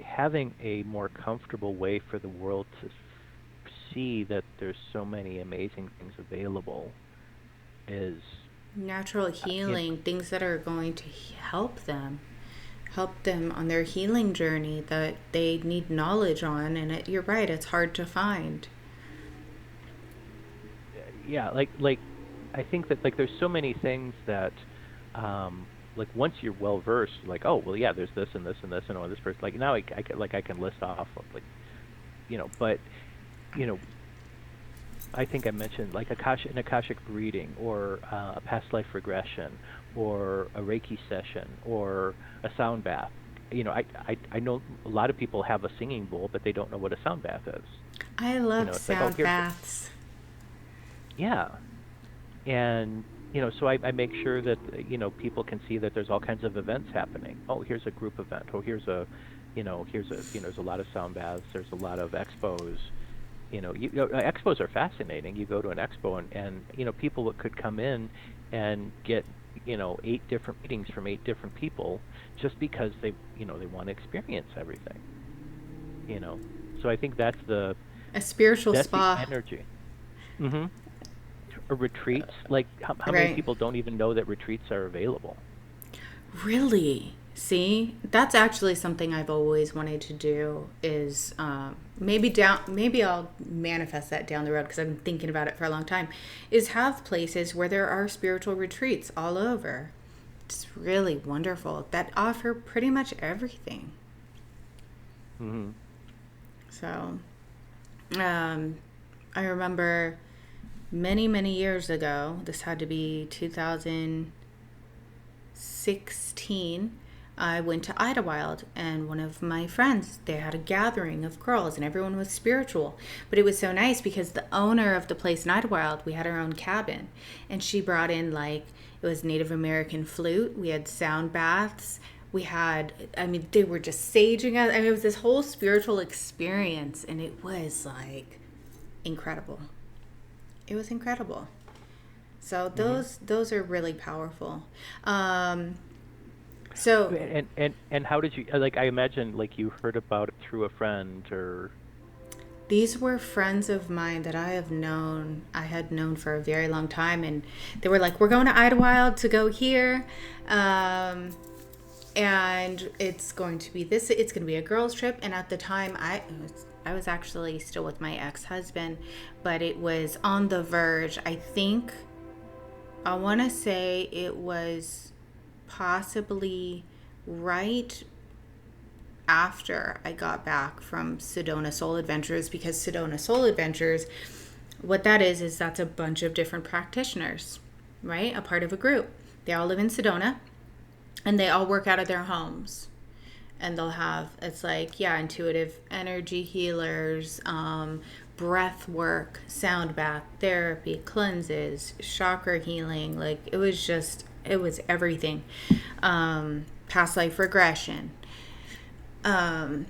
having a more comfortable way for the world to see that there's so many amazing things available is, Natural uh, you healing, things that are going to help them on their healing journey that they need knowledge on. And you're right, it's hard to find. yeah, like I think that like there's so many things that like once you're well versed, like, oh well, yeah, there's this and this and this and oh, this person, like now I can list off of like, but you know I think I mentioned like an akashic reading, or a past life regression, or a Reiki session, or a sound bath. I know a lot of people have a singing bowl, but they don't know what a sound bath is. I love It's like, oh, sound here's, baths. yeah. And so I make sure that people can see that there's all kinds of events happening. Oh, here's a group event. Oh, there's a lot of sound baths. There's a lot of expos. Expos are fascinating. You go to an expo, and people that could come in and get 8 different readings from 8 different people, just because they want to experience everything. You know, so I think A spiritual that's the spa. energy. Hmm. Retreats, like how many Right. people don't even know that retreats are available? Really? See, that's actually something I've always wanted to do. Is maybe I'll manifest that down the road because I've been thinking about it for a long time. Is have places where there are spiritual retreats all over. It's really wonderful that offer pretty much everything. Hmm. So, um, I remember many years ago. This had to be 2016. I went to Idlewild, and one of my friends, they had a gathering of girls and everyone was spiritual. But it was so nice because the owner of the place in Idlewild, we had our own cabin, and she brought in like it was Native American flute. We had sound baths. We had, I mean, they were just saging us. I mean, it was this whole spiritual experience, and it was like incredible. It was incredible. So Hmm. those are really powerful. Um, so And how did you, like, I imagine like you heard about it through a friend or. these were friends of mine that I had known for a very long time, and they were like, "We're going to Idlewild to go here, um, and it's going to be this. It's going to be a girls' trip." And at the time, I was actually still with my ex husband, but it was on the verge. I think I want to say it was possibly right after I got back from Sedona Soul Adventures, because Sedona Soul Adventures, what that is that's a bunch of different practitioners, right? A part of a group. They all live in Sedona and they all work out of their homes. And they'll have, it's like, yeah, intuitive energy healers, breath work, sound bath, therapy, cleanses, chakra healing. Like it was everything. Past life regression. Um,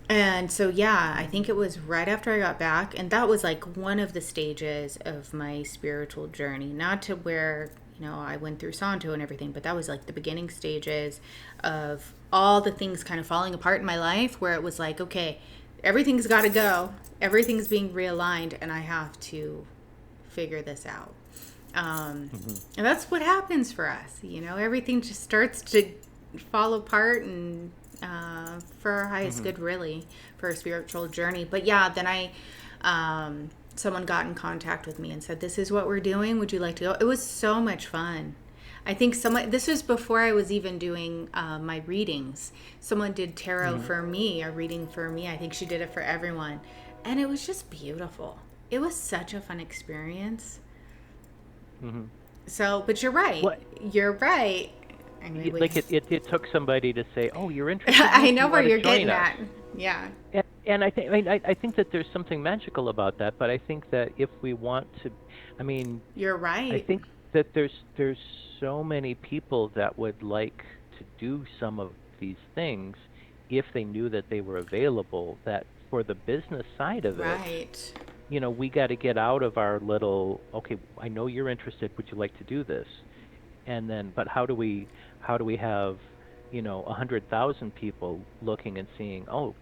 and so, yeah, I think it was right after I got back. And that was like one of the stages of my spiritual journey. Not to where, I went through Santo and everything, but that was like the beginning stages of all the things kind of falling apart in my life where it was like, okay, everything's got to go. Everything's being realigned, and I have to figure this out. Hmm. And that's what happens for us. Everything just starts to fall apart, and for our highest Hmm. good, really, for a spiritual journey. But yeah, then someone got in contact with me and said, "This is what we're doing. Would you like to go?" It was so much fun. I think this was before I was even doing my readings. Someone did tarot Hmm. for me, a reading for me. I think she did it for everyone. And it was just beautiful. It was such a fun experience. Hmm. So, but you're right. What? You're right. I mean, Like it took somebody to say, "Oh, you're interested in I this. Do know you where want to you're join getting us?" at. Yeah. And I think that there's something magical about that. But I think that if we want to, I mean, You're I right. think that there's so many people that would like to do some of these things if they knew that they were available. That for the business side of it, Right. we got to get out of our little, okay, I know you're interested, would you like to do this? And then, but how do we have, 100,000 people looking and seeing, oh,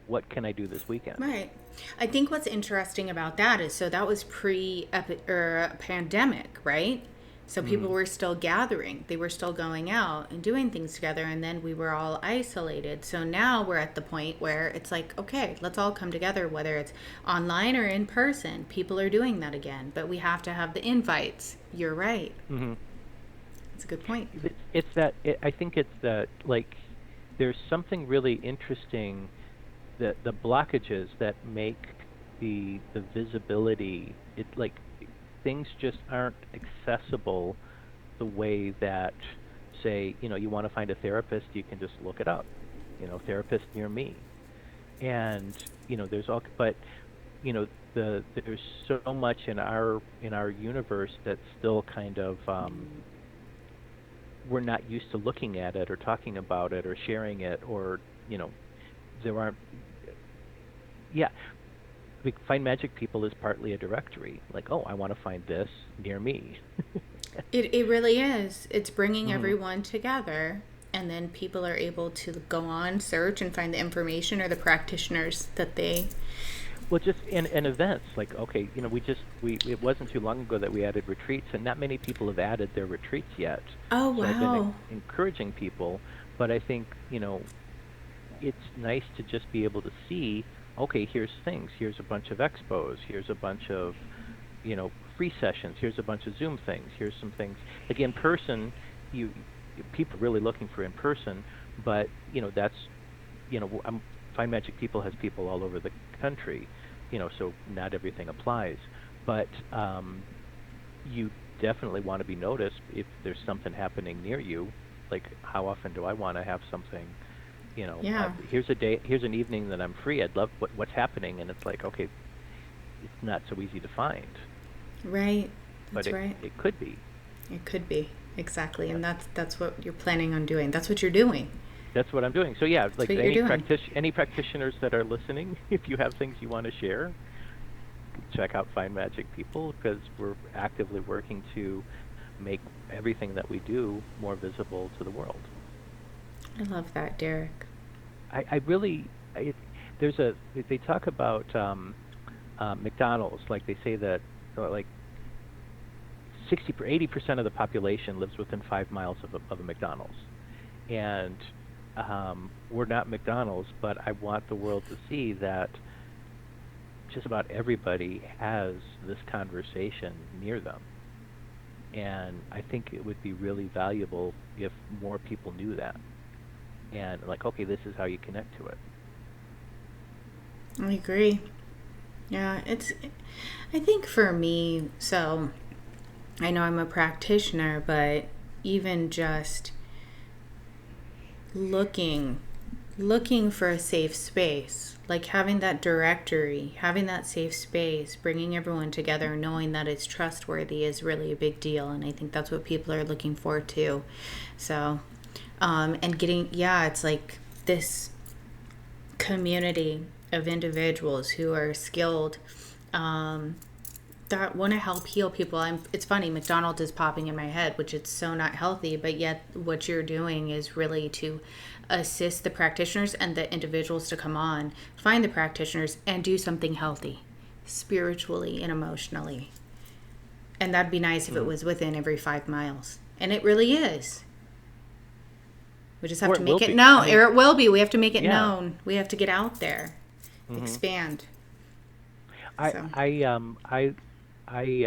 what can I do this weekend? Right. I think what's interesting about that is so that was pre or pandemic, right? So people Mhm. were still gathering. They were still going out and doing things together, and then we were all isolated. So now we're at the point where it's like, okay, let's all come together, whether it's online or in person. People are doing that again, but we have to have the invites. You're right. Mhm. That's a good point. I think it's that, like, there's something really interesting, that the blockages that make the visibility, it, like, things just aren't accessible the way that, say, you want to find a therapist, you can just look it up, therapist near me. And there's all, but there's so much in our universe that's still kind of, we're not used to looking at it or talking about it or sharing it, or there aren't, yeah, like, find magic people is partly a directory, like, oh, I want to find this near me. It really is. It's bringing Hmm. everyone together, and then people are able to go on, search, and find the information or the practitioners that they. Well, just in events, like, okay, we it wasn't too long ago that we added retreats, and not many people have added their retreats yet. Oh, So I've been wow. encouraging people, but I think, it's nice to just be able to see, okay, here's things, here's a bunch of expos, here's a bunch of, free sessions, here's a bunch of Zoom things, here's some things. Like, in person, people are really looking for in person, but that's, Find Magic People has people all over the country, so not everything applies. But you definitely want to be noticed if there's something happening near you. Like, how often do I want to have something? Yeah. Here's an evening that I'm free. I'd love what's happening, and it's like, okay, it's not so easy to find, Right. but That's right. it could be. It could be. Exactly. Yeah, And that's what you're planning on doing. That's what you're doing. that's what I'm doing. So yeah, That's like, what you're doing. any practitioners that are listening, if you have things you want to share, check out Find Magic People, because we're actively working to make everything that we do more visible to the world. I love that, Derek. I really, there's a, they talk about, McDonald's, like, they say that, like, 80% of the population lives within 5 miles of a McDonald's. And we're not McDonald's, but I want the world to see that just about everybody has this conversation near them. And I think it would be really valuable if more people knew that. And, like, okay, this is how you connect to it. I agree. Yeah, I think for me, so I know I'm a practitioner, but even just looking looking for a safe space, like having that directory, having that safe space, bringing everyone together, knowing that it's trustworthy is really a big deal. And I think that's what people are looking for too. So, and getting, yeah, it's like this community of individuals who are skilled, um, that want to help heal people. It's funny, McDonald's is popping in my head, which it's so not healthy, but yet what you're doing is really to assist the practitioners and the individuals to come on, find the practitioners, and do something healthy, spiritually and emotionally. And that'd be nice if it Mm-hmm. was within every 5 miles. And it really is. We just have Or to it will make it be. I known. mean, Or it will be. We have to make it yeah. known. We have to get out there, Hmm. expand. I So, I I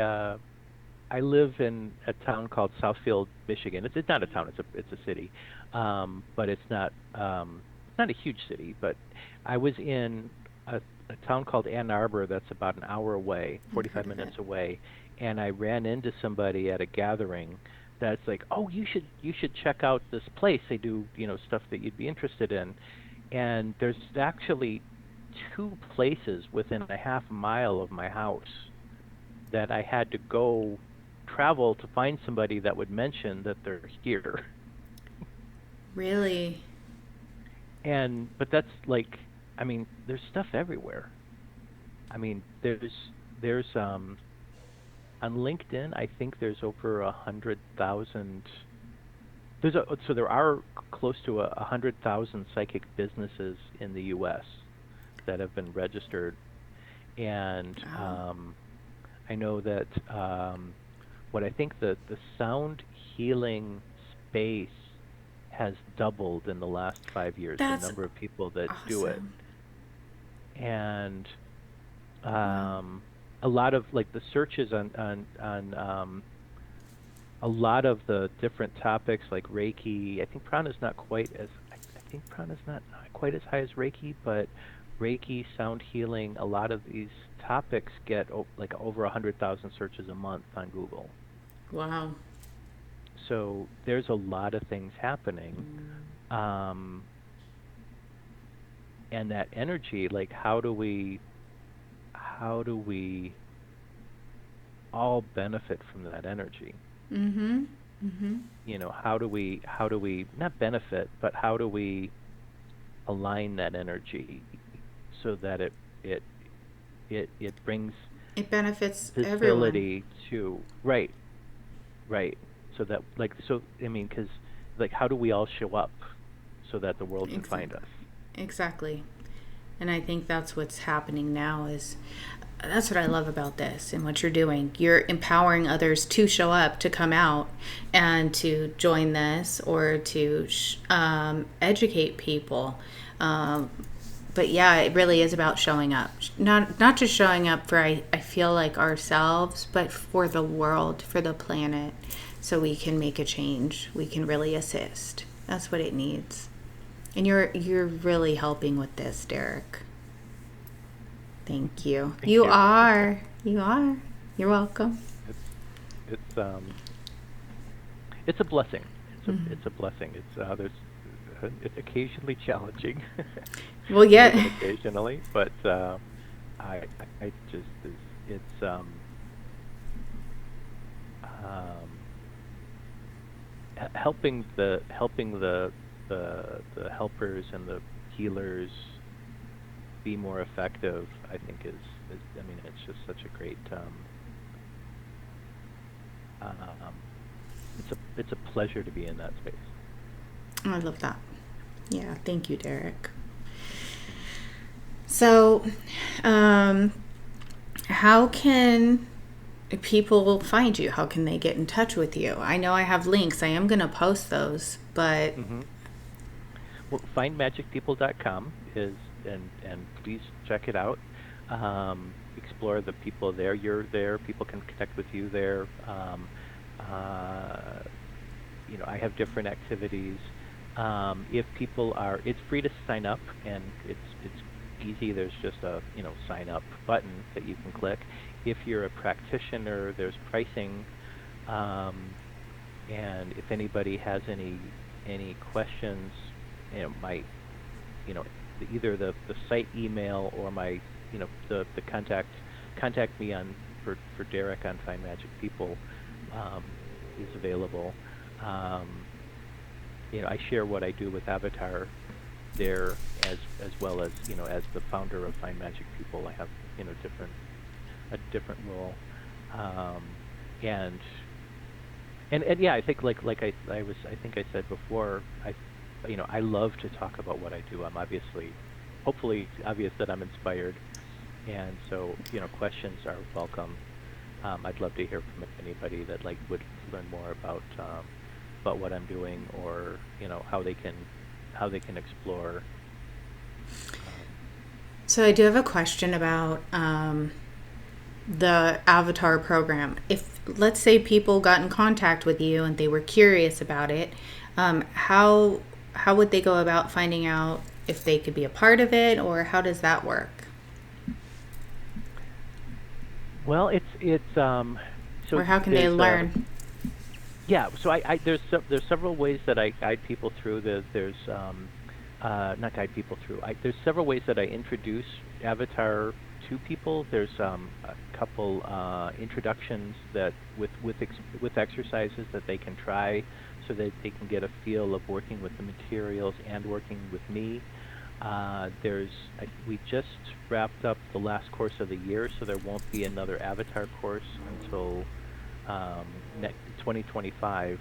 I live in a town called Southfield, Michigan. It's not a town, it's a city. But it's not a huge city, but I was in a town called Ann Arbor that's about an hour away, I've 45 heard of it. minutes away, and I ran into somebody at a gathering that's like, "Oh, you should check out this place. They do, stuff that you'd be interested in." And there's actually two places within a half mile of my house that I had to go travel to find somebody that would mention that they're here. Really? But that's like, I mean, there's stuff everywhere. I mean, there's on LinkedIn, I think there's over 100,000. So there are close to 100,000 psychic businesses in the U.S. that have been registered, and Wow. I know that what I think the sound healing space has doubled in the last 5 years, the That's number of people that do it. awesome. And Wow. a lot of like the searches on a lot of the different topics like Reiki. I think prana's not quite as high as Reiki, but Reiki, sound healing, a lot of these topics get like over 100,000 searches a month on Google. Wow. So there's a lot of things happening. Um, and that energy, like how do we all benefit from that energy? Mm-hmm. Mm-hmm. How do we not benefit, but how do we align that energy so that it it brings It benefits everyone. visibility to right, right. So that like so I mean, because like how do we all show up so that the world can find Exactly. us? Exactly. And I think that's what's happening now is that's what I love about this and what you're doing. You're empowering others to show up, to come out, and to join this or to educate people. Um, but yeah, it really is about showing up. Not just showing up for I feel like ourselves, but for the world, for the planet, so we can make a change. We can really assist. That's what it needs. And you're really helping with this, Derek. Thank you. Thank You you. are. You are. You're welcome. It's it's it's a blessing. It's a blessing. It's occasionally challenging, Well, more yeah. than occasionally, but I just it's um helping the helpers and the healers be more effective. I think is I mean it's just such a great um it's a pleasure to be in that space. I love that. Yeah. Thank you, Derek. So, um, how can people find you? How can they get in touch with you? I know I have links. I am going to post those, but Hmm. Well, findmagicpeople.com is and please check it out. Explore the people there. You're there. People can connect with you there. Uh, I have different activities. If people are, it's free to sign up, and it's easy. There's just a sign up button that you can click. If you're a practitioner, there's pricing. Um, and if anybody has any questions, my either the site email or my, the contact me on for Derek on Find Magic People is available. Um, I share what I do with Avatar there, as well as, as the founder of Find Magic People. I have, different a different role. Um, and and yeah, I think, like I think I said before, I love to talk about what I do. I'm obviously, hopefully it's obvious that I'm inspired, and so, questions are welcome. I'd love to hear from anybody that would learn more about what I'm doing, or how they can explore. Um, So I do have a question about the Avatar program. If, let's say, people got in contact with you and they were curious about it, how would they go about finding out if they could be a part of it, or how does that work? well, it's so Or how can they there's learn? yeah, so there's several ways that I guide people through. There's not guide people through. There's several ways that I introduce Avatar to people. There's a couple introductions that with exercises that they can try, so that they can get a feel of working with the materials and working with me. We just wrapped up the last course of the year, so there won't be another Avatar course until 2025.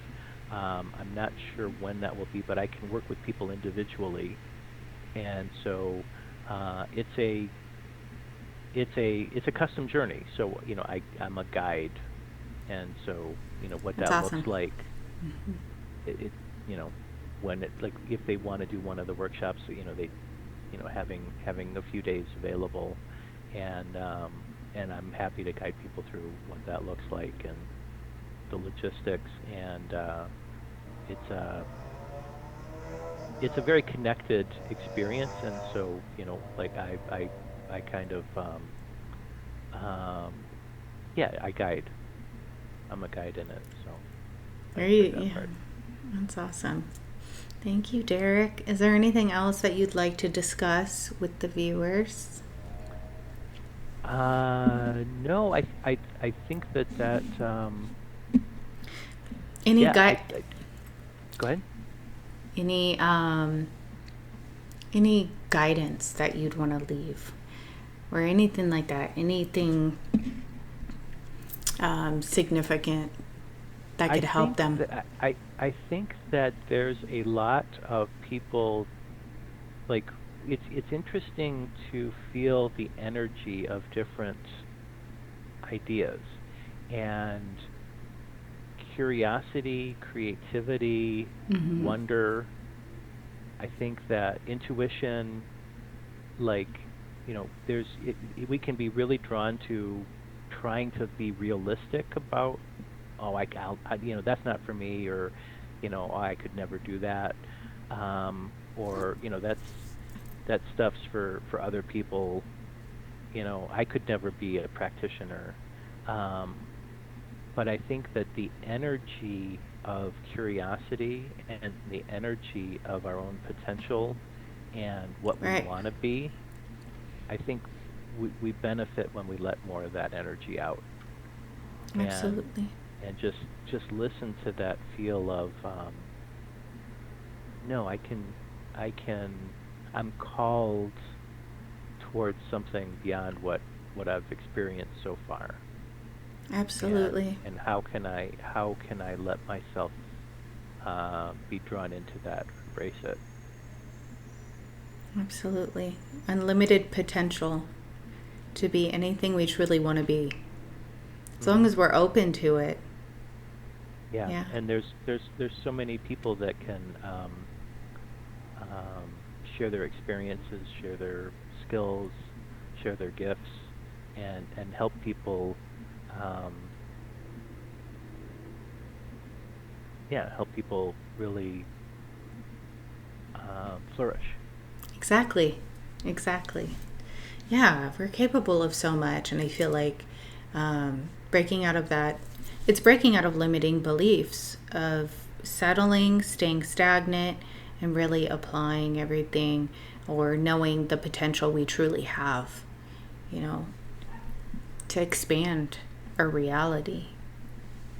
I'm not sure when that will be, but I can work with people individually, and so it's a custom journey. So, I'm a guide, and so, what That's that looks awesome. like, it you know when it, like, if they want to do one of the workshops, they having a few days available, and I'm happy to guide people through what that looks like, and the logistics, and it's a it's a very connected experience. And so, I kind of, um yeah, I'm a guide in it, so I enjoy Very, that yeah, part. that's awesome. Thank you, Derek. Is there anything else that you'd like to discuss with the viewers? No, I think Any yeah, guide, go ahead. any any guidance that you'd want to leave, or anything like that? Anything significant that I could help think them? that I think that there's a lot of people, like, it's interesting to feel the energy of different ideas, and curiosity, creativity, Mm-hmm. wonder. I think that intuition, like, we can be really drawn to trying to be realistic about, oh, that's not for me, or, oh, I could never do that, or, that stuff's for other people. I could never be a practitioner. um, but I think that the energy of curiosity and the energy of our own potential and what we Right. want to be, I think we benefit when we let more of that energy out, and Absolutely. just listen to that feel of, no, I can I'm called towards something beyond what I've experienced so far, and Absolutely. how can I let myself be drawn into that, embrace it. Absolutely. Unlimited potential to be anything we truly want to be. As long Hmm. as we're open to it. Yeah, Yeah. and there's so many people that can, share their experiences, share their skills, share their gifts, and help people, um, yeah, help people really flourish. Exactly. Exactly. Yeah, we're capable of so much. And I feel like breaking out of that, it's breaking out of limiting beliefs of settling, staying stagnant, and really applying everything or knowing the potential we truly have, you know, to expand our reality,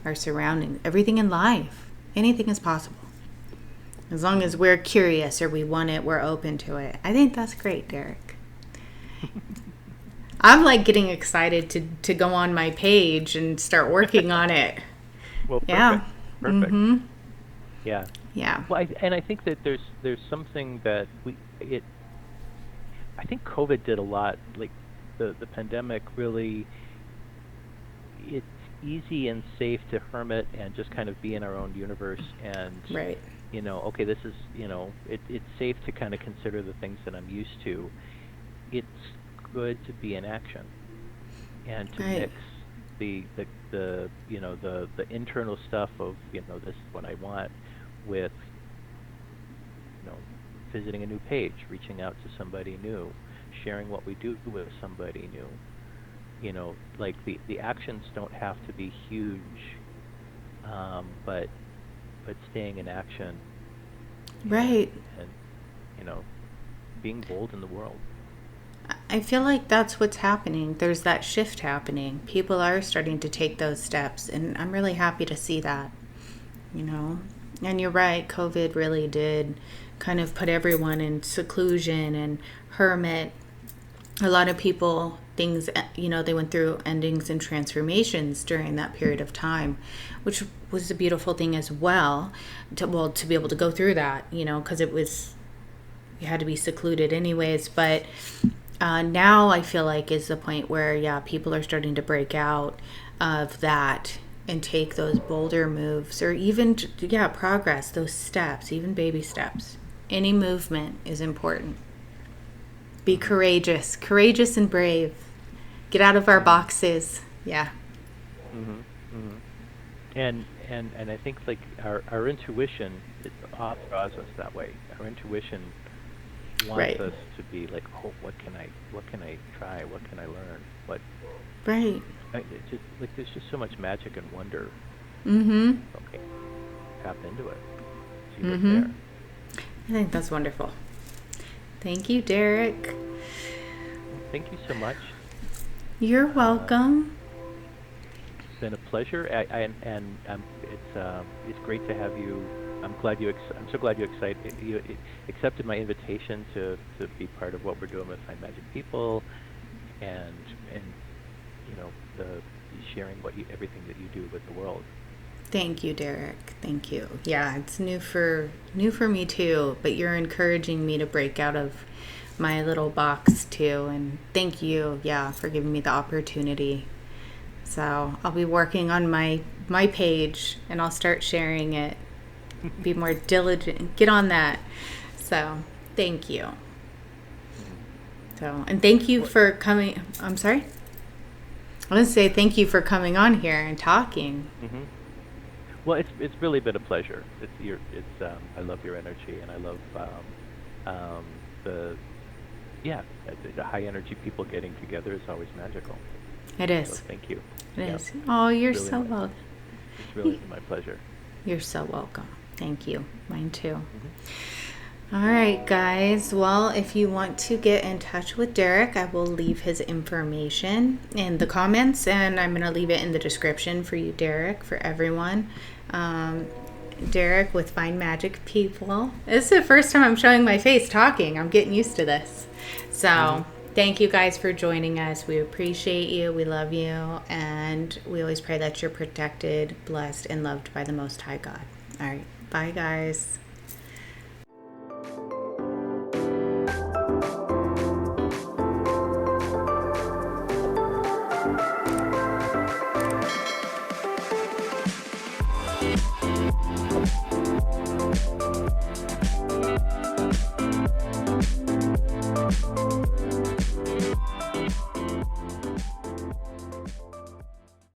our surroundings, everything in life. Anything is possible. As long as we're curious or we want it, we're open to it. I think that's great, Derek. I'm like getting excited to go on my page and start working on it. Well, perfect. Yeah. Perfect. Mm-hmm. Yeah. Yeah. Well, I think that there's something that I think COVID did a lot. Like the pandemic really, it's easy and safe to hermit and just kind of be in our own universe and Right. okay, this is, it's safe to kind of consider the things that I'm used to. It's good to be in action and to Right. mix the internal stuff of, this is what I want with, you know, visiting a new page, reaching out to somebody new, sharing what we do with somebody new. Like the actions don't have to be huge, but staying in action Right. and being bold in the world. I feel like that's what's happening. There's that shift happening. People are starting to take those steps, and I'm really happy to see that, you know. And you're right, COVID really did kind of put everyone in seclusion and hermit. A lot of people, things, they went through endings and transformations during that period of time, which was a beautiful thing as well, to be able to go through that, because you had to be secluded anyways. But now I feel like is the point where, people are starting to break out of that and take those bolder moves or even, progress, those steps, even baby steps. Any movement is important. Be courageous and brave. Get out of our boxes. Yeah. Mhm. Mhm. And I think like our intuition it draws us that way. Our intuition wants Right. us to be like, oh, what can I try? What can I learn? Right. It's just like there's just so much magic and wonder. Mm-hmm. Okay, tap into it. See what's Mm-hmm. there. I think that's wonderful. Thank you, Derek. Well, thank you so much. You're Uh, welcome. it's been a pleasure. It's great to have you. I'm so glad you accepted my invitation to be part of what we're doing with Find Magic People, and and the sharing everything that you do with the world. Thank you, Derek. Thank you. Yeah, it's new for me too, but you're encouraging me to break out of my little box too, and thank you, for giving me the opportunity. So, I'll be working on my page and I'll start sharing it. Be more diligent. Get on that. So, thank you. Mhm. So, and thank you Well, for coming. I'm sorry. I want to say thank you for coming on here and talking. hmm well, it's really been a pleasure. I love your energy, and I love the the high energy people getting together is always magical. It So is. thank you. It Yeah, is. Oh, you're really, so welcome. it's really been my pleasure. You're so welcome. Thank you. Mine too. hmm All right, guys. Well, if you want to get in touch with Derek, I will leave his information in the comments, and I'm going to leave it in the description for you, Derek, for everyone. Um, Derek with Find Magic People. This is the first time I'm showing my face talking. I'm getting used to this. hmm So, thank you guys for joining us. We appreciate you. We love you. And we always pray that you're protected, blessed, and loved by the Most High God. All right. Bye, guys.